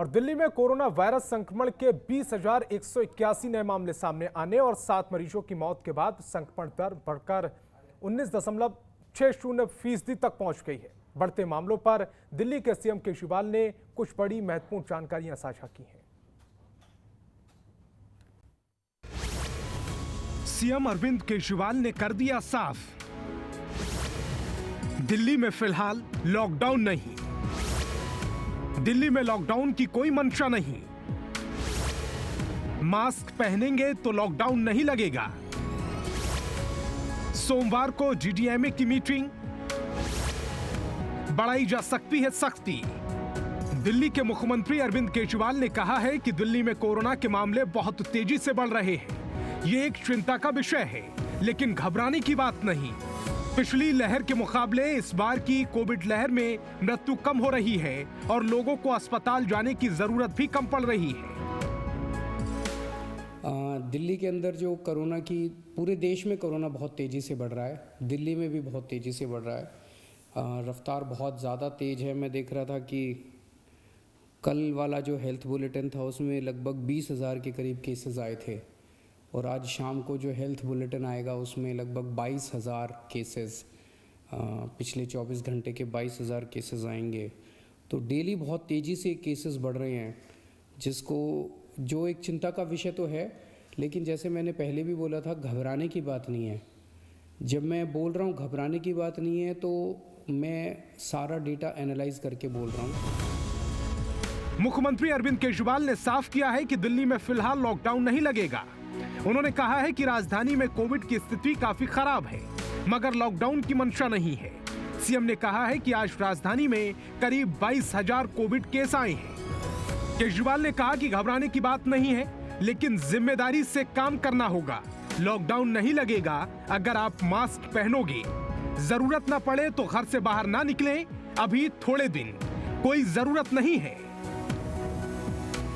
और दिल्ली में corona virus संक्रमण के 20,181 नए मामले सामने आने और 7 मरीजों की मौत के बाद संक्रमण दर बढ़कर 19.60% तक पहुंच गई है। बढ़ते मामलों पर दिल्ली के सीएम केजरीवाल ने कुछ बड़ी महत्वपूर्ण जानकारियां साझा की हैं। सीएम अरविंद केजरीवाल ने कर दिया साफ, दिल्ली में फिलहाल लॉकडाउन नहीं। दिल्ली में लॉकडाउन की कोई मंशा नहीं। मास्क पहनेंगे तो लॉकडाउन नहीं लगेगा। सोमवार को जीडीएमए की मीटिंग, बढ़ाई जा सकती है सख्ती। दिल्ली के मुख्यमंत्री अरविंद केजरीवाल ने कहा है कि दिल्ली में कोरोना के मामले बहुत तेजी से बढ़ रहे हैं। ये एक चिंता का विषय है, लेकिन घबराने की बात नहीं। पिछली लहर के मुकाबले इस बार की कोविड लहर में मृत्यु कम हो रही है और लोगों को अस्पताल जाने की जरूरत भी कम पड़ रही है। दिल्ली के अंदर जो कोरोना की, पूरे देश में कोरोना बहुत तेज़ी से बढ़ रहा है, दिल्ली में भी बहुत तेज़ी से बढ़ रहा है। रफ्तार बहुत ज़्यादा तेज़ है। मैं देख रहा था कि कल वाला जो हेल्थ बुलेटिन था उसमें लगभग 20,000 के करीब केसेस आए थे और आज शाम को जो हेल्थ बुलेटिन आएगा उसमें लगभग 22,000 केसेस, पिछले 24 घंटे के 22,000 केसेस आएंगे। तो डेली बहुत तेज़ी से केसेस बढ़ रहे हैं, जो एक चिंता का विषय तो है, लेकिन जैसे मैंने पहले भी बोला था, घबराने की बात नहीं है। जब मैं बोल रहा हूँ घबराने की बात नहीं है तो मैं सारा डेटा एनालाइज करके बोल रहा हूँ। मुख्यमंत्री अरविंद केजरीवाल ने साफ किया है कि दिल्ली में फिलहाल लॉकडाउन नहीं लगेगा। उन्होंने कहा है कि राजधानी में कोविड की स्थिति काफी खराब है, मगर लॉकडाउन की मंशा नहीं है। सीएम ने कहा है कि आज राजधानी में करीब 22,000 कोविड केस आए हैं। केजरीवाल ने कहा कि घबराने की बात नहीं है, लेकिन जिम्मेदारी से काम करना होगा। लॉकडाउन नहीं लगेगा अगर आप मास्क पहनोगे। जरूरत ना पड़े तो घर से बाहर ना निकलें। अभी थोड़े दिन कोई जरूरत नहीं है।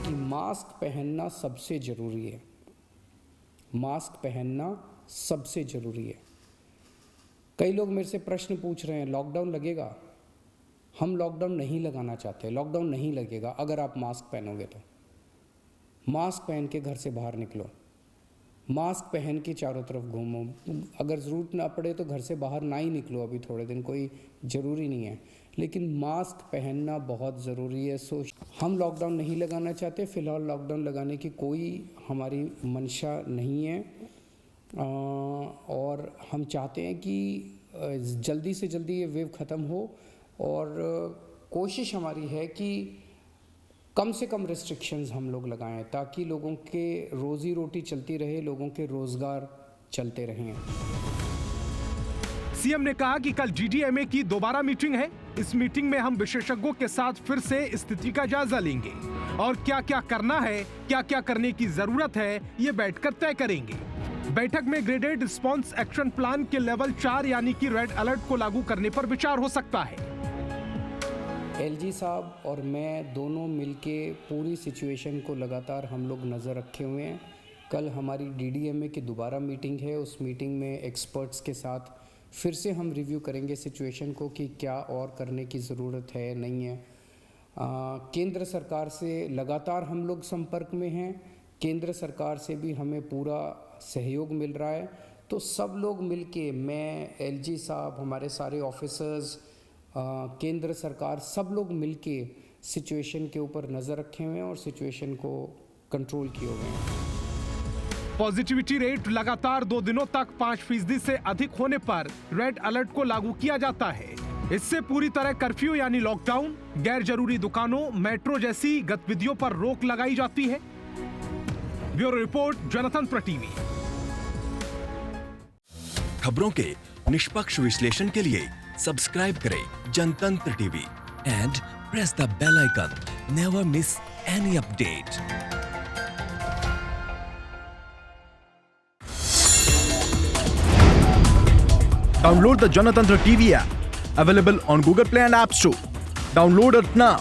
कि मास्क पहनना सबसे जरूरी है। मास्क पहनना सबसे जरूरी है। कई लोग मेरे से प्रश्न पूछ रहे हैं, लॉकडाउन लगेगा? हम लॉकडाउन नहीं लगाना चाहते। लॉकडाउन नहीं लगेगा अगर आप मास्क पहनोगे तो। मास्क पहन के घर से बाहर निकलो, मास्क पहन के चारों तरफ घूमो। अगर ज़रूरत ना पड़े तो घर से बाहर ना ही निकलो, अभी थोड़े दिन कोई ज़रूरी नहीं है, लेकिन मास्क पहनना बहुत ज़रूरी है। हम लॉकडाउन नहीं लगाना चाहते। फ़िलहाल लॉकडाउन लगाने की कोई हमारी मंशा नहीं है और हम चाहते हैं कि जल्दी से जल्दी ये वेव ख़त्म हो और कोशिश हमारी है कि कम से कम रिस्ट्रिक्शंस हम लोग लगाएं ताकि लोगों के रोजी रोटी चलती रहे, लोगों के रोजगार चलते रहें। सीएम ने कहा कि कल जीडीएमए की दोबारा मीटिंग है। इस मीटिंग में हम विशेषज्ञों के साथ फिर से स्थिति का जायजा लेंगे और क्या क्या करना है, क्या क्या करने की जरूरत है, ये बैठकर तय करेंगे। बैठक में ग्रेडेड रिस्पांस एक्शन प्लान के लेवल 4 यानी कि रेड अलर्ट को लागू करने पर विचार हो सकता है। एलजी साहब और मैं दोनों मिलके पूरी सिचुएशन को लगातार हम लोग नज़र रखे हुए हैं। कल हमारी डीडीएमए की दोबारा मीटिंग है। उस मीटिंग में एक्सपर्ट्स के साथ फिर से हम रिव्यू करेंगे सिचुएशन को कि क्या और करने की ज़रूरत है, नहीं है। केंद्र सरकार से लगातार हम लोग संपर्क में हैं। केंद्र सरकार से भी हमें पूरा सहयोग मिल रहा है। तो सब लोग मिलके, मैं, एलजी साहब, हमारे सारे ऑफिसर्स, केंद्र सरकार, सब लोग मिलके सिचुएशन के ऊपर नज़र रखे हुए हैं और सिचुएशन को कंट्रोल किए हुए हैं। पॉजिटिविटी रेट लगातार 2 दिनों तक 5% से अधिक होने पर रेड अलर्ट को लागू किया जाता है। इससे पूरी तरह कर्फ्यू यानी लॉकडाउन, गैर जरूरी दुकानों, मेट्रो जैसी गतिविधियों पर रोक लगाई जाती है। Bureau report, Janatantra TV. खबरों के निष्पक्ष विश्लेषण के लिए सब्सक्राइब करें Janatantra TV and press the bell icon. Never miss any update. Download the Janatantra TV app, available on Google Play and App Store. Download it now.